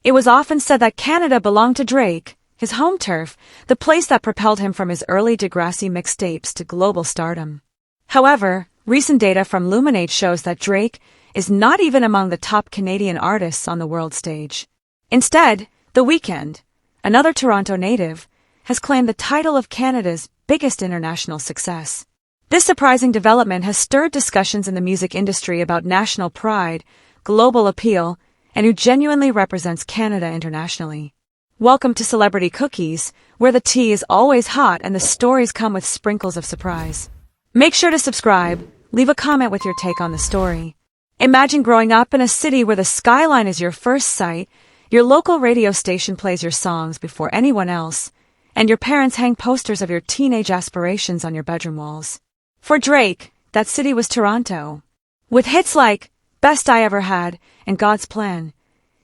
It was often said that Canada belonged to Drake, his home turf, the place that propelled him from his early Degrassi mixtapes to global stardom. However, recent data from Luminate shows that Drake is not even among the top Canadian artists on the world stage. Instead, The Weeknd, another Toronto native, has claimed the title of Canada's biggest international success. This surprising development has stirred discussions in the music industry about national pride, global appeal, and who genuinely represents Canada internationally. Welcome to Celebrity Cookies, where the tea is always hot and the stories come with sprinkles of surprise. Make sure to subscribe, leave a comment with your take on the story. Imagine growing up in a city where the skyline is your first sight, your local radio station plays your songs before anyone else, and your parents hang posters of your teenage aspirations on your bedroom walls. For Drake, that city was Toronto. With hits like Best I Ever Had and God's Plan,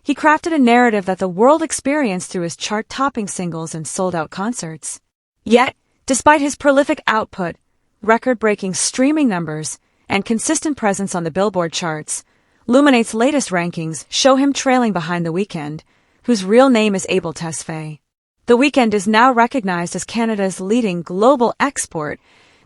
he crafted a narrative that the world experienced through his chart-topping singles and sold-out concerts. Yet, despite his prolific output, record-breaking streaming numbers, and consistent presence on the Billboard charts, Luminate's latest rankings show him trailing behind The Weeknd, whose real name is Abel Tesfaye. The Weeknd is now recognized as Canada's leading global export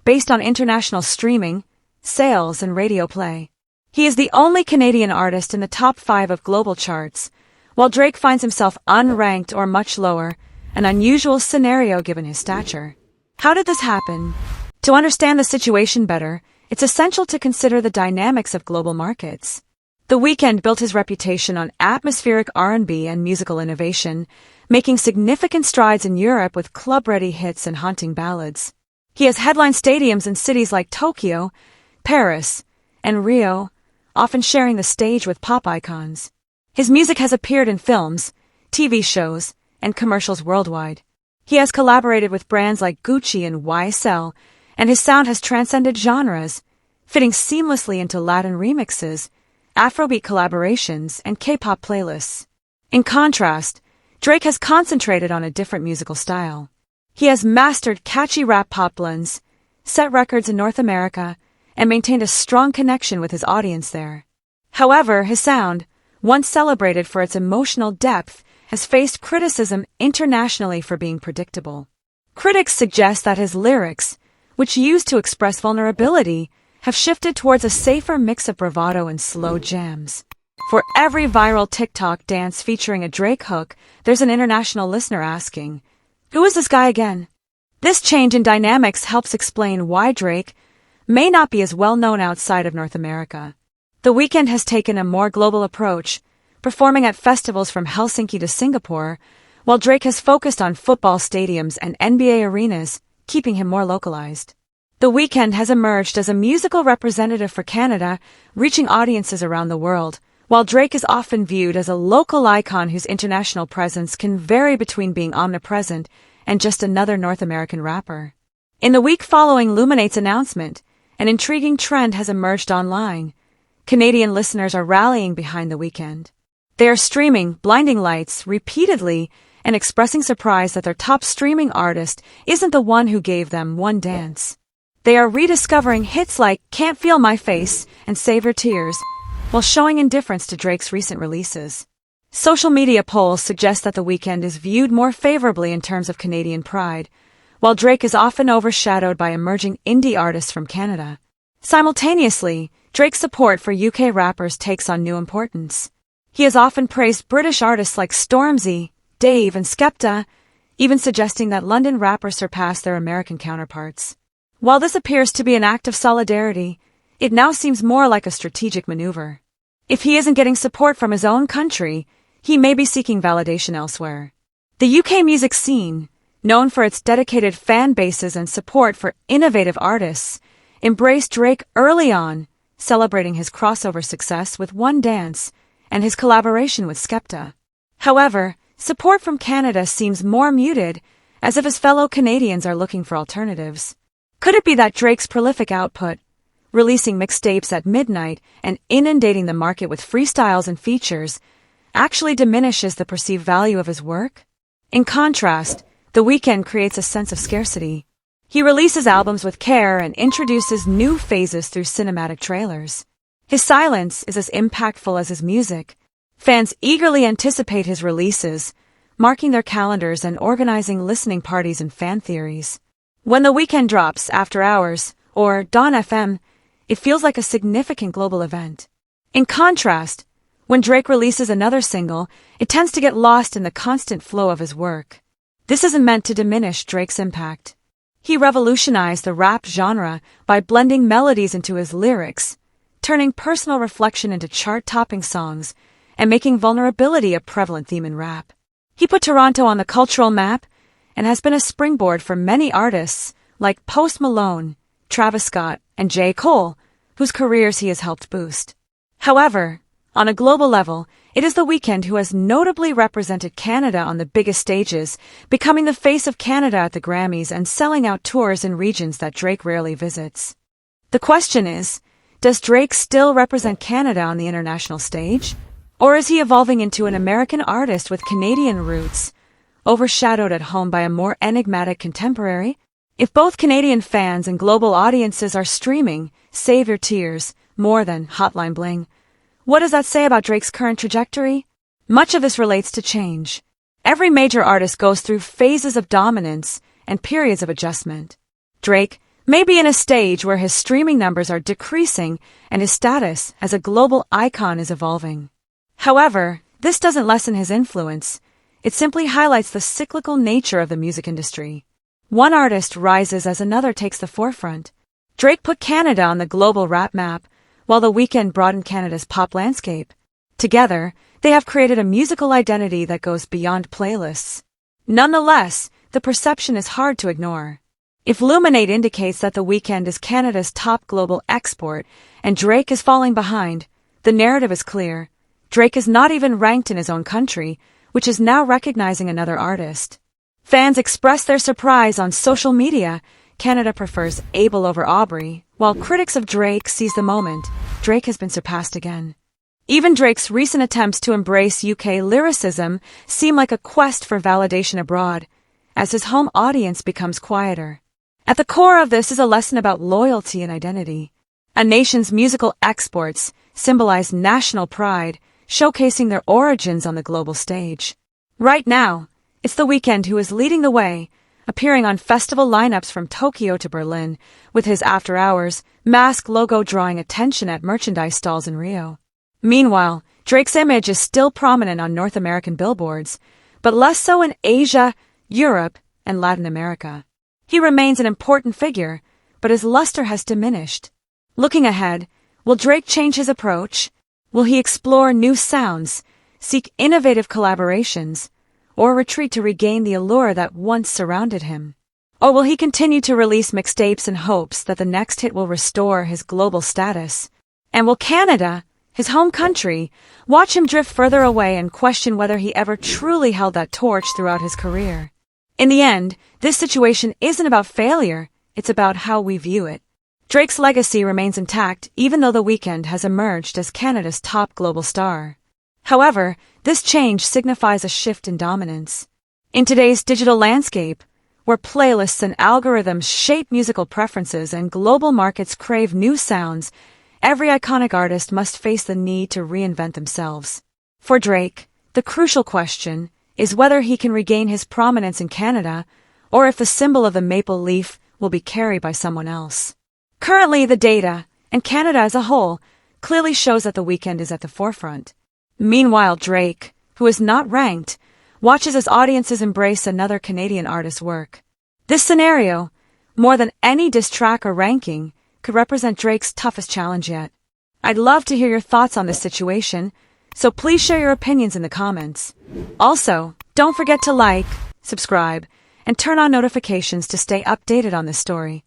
based on international streaming, sales, and radio play. He is the only Canadian artist in the top 5 of global charts, while Drake finds himself unranked or much lower, an unusual scenario given his stature. How did this happen? To understand the situation better, it's essential to consider the dynamics of global markets. The Weeknd built his reputation on atmospheric R&B and musical innovation, making significant strides in Europe with club-ready hits and haunting ballads. He has headlined stadiums in cities like Tokyo, Paris, and Rio, often sharing the stage with pop icons. His music has appeared in films, TV shows, and commercials worldwide. He has collaborated with brands like Gucci and YSL, and his sound has transcended genres, fitting seamlessly into Latin remixes, Afrobeat collaborations, and K-pop playlists. In contrast, Drake has concentrated on a different musical style. He has mastered catchy rap pop blends, set records in North America, and maintained a strong connection with his audience there. However, his sound, once celebrated for its emotional depth, has faced criticism internationally for being predictable. Critics suggest that his lyrics, which used to express vulnerability, have shifted towards a safer mix of bravado and slow jams. For every viral TikTok dance featuring a Drake hook, there's an international listener asking, "Who is this guy again?" This change in dynamics helps explain why Drake may not be as well known outside of North America. The Weeknd has taken a more global approach, performing at festivals from Helsinki to Singapore, while Drake has focused on football stadiums and NBA arenas, keeping him more localized. The Weeknd has emerged as a musical representative for Canada, reaching audiences around the world, while Drake is often viewed as a local icon whose international presence can vary between being omnipresent and just another North American rapper. In the week following Luminate's announcement, an intriguing trend has emerged online. Canadian listeners are rallying behind The Weeknd. They are streaming Blinding Lights repeatedly and expressing surprise that their top streaming artist isn't the one who gave them One Dance. They are rediscovering hits like Can't Feel My Face and Save Your Tears, while showing indifference to Drake's recent releases. Social media polls suggest that The Weeknd is viewed more favorably in terms of Canadian pride, while Drake is often overshadowed by emerging indie artists from Canada. Simultaneously, Drake's support for UK rappers takes on new importance. He has often praised British artists like Stormzy, Dave, and Skepta, even suggesting that London rappers surpass their American counterparts. While this appears to be an act of solidarity, it now seems more like a strategic maneuver. If he isn't getting support from his own country, he may be seeking validation elsewhere. The UK music scene, known for its dedicated fan bases and support for innovative artists, embraced Drake early on, celebrating his crossover success with One Dance and his collaboration with Skepta. However, support from Canada seems more muted, as if his fellow Canadians are looking for alternatives. Could it be that Drake's prolific output, releasing mixtapes at midnight and inundating the market with freestyles and features, actually diminishes the perceived value of his work? In contrast, The Weeknd creates a sense of scarcity. He releases albums with care and introduces new phases through cinematic trailers. His silence is as impactful as his music, Fans eagerly anticipate his releases, marking their calendars and organizing listening parties and fan theories. When The Weeknd drops After Hours, or Dawn FM, it feels like a significant global event. In contrast, when Drake releases another single, it tends to get lost in the constant flow of his work. This isn't meant to diminish Drake's impact. He revolutionized the rap genre by blending melodies into his lyrics, turning personal reflection into chart-topping songs, and making vulnerability a prevalent theme in rap. He put Toronto on the cultural map and has been a springboard for many artists like Post Malone, Travis Scott, and J. Cole, whose careers he has helped boost. However, on a global level, it is The Weeknd who has notably represented Canada on the biggest stages, becoming the face of Canada at the Grammys and selling out tours in regions that Drake rarely visits. The question is, does Drake still represent Canada on the international stage? Or is he evolving into an American artist with Canadian roots, overshadowed at home by a more enigmatic contemporary? If both Canadian fans and global audiences are streaming Save Your Tears more than Hotline Bling, what does that say about Drake's current trajectory? Much of this relates to change. Every major artist goes through phases of dominance and periods of adjustment. Drake may be in a stage where his streaming numbers are decreasing and his status as a global icon is evolving. However, this doesn't lessen his influence. It simply highlights the cyclical nature of the music industry. One artist rises as another takes the forefront. Drake put Canada on the global rap map, while The Weeknd broadened Canada's pop landscape. Together, they have created a musical identity that goes beyond playlists. Nonetheless, the perception is hard to ignore. If Luminate indicates that The Weeknd is Canada's top global export and Drake is falling behind, the narrative is clear. Drake is not even ranked in his own country, which is now recognizing another artist. Fans express their surprise on social media. Canada prefers Abel over Aubrey, while critics of Drake seize the moment. Drake has been surpassed again. Even Drake's recent attempts to embrace UK lyricism seem like a quest for validation abroad, as his home audience becomes quieter. At the core of this is a lesson about loyalty and identity. A nation's musical exports symbolize national pride, showcasing their origins on the global stage. Right now, it's The Weeknd who is leading the way, appearing on festival lineups from Tokyo to Berlin, with his After Hours mask logo drawing attention at merchandise stalls in Rio. Meanwhile, Drake's image is still prominent on North American billboards, but less so in Asia, Europe, and Latin America. He remains an important figure, but his luster has diminished. Looking ahead, will Drake change his approach? Will he explore new sounds, seek innovative collaborations, or retreat to regain the allure that once surrounded him? Or will he continue to release mixtapes in hopes that the next hit will restore his global status? And will Canada, his home country, watch him drift further away and question whether he ever truly held that torch throughout his career? In the end, this situation isn't about failure, it's about how we view it. Drake's legacy remains intact even though The Weeknd has emerged as Canada's top global star. However, this change signifies a shift in dominance. In today's digital landscape, where playlists and algorithms shape musical preferences and global markets crave new sounds, every iconic artist must face the need to reinvent themselves. For Drake, the crucial question is whether he can regain his prominence in Canada, or if the symbol of the maple leaf will be carried by someone else. Currently, the data, and Canada as a whole, clearly shows that The Weeknd is at the forefront. Meanwhile, Drake, who is not ranked, watches as audiences embrace another Canadian artist's work. This scenario, more than any diss track or ranking, could represent Drake's toughest challenge yet. I'd love to hear your thoughts on this situation, so please share your opinions in the comments. Also, don't forget to like, subscribe, and turn on notifications to stay updated on this story.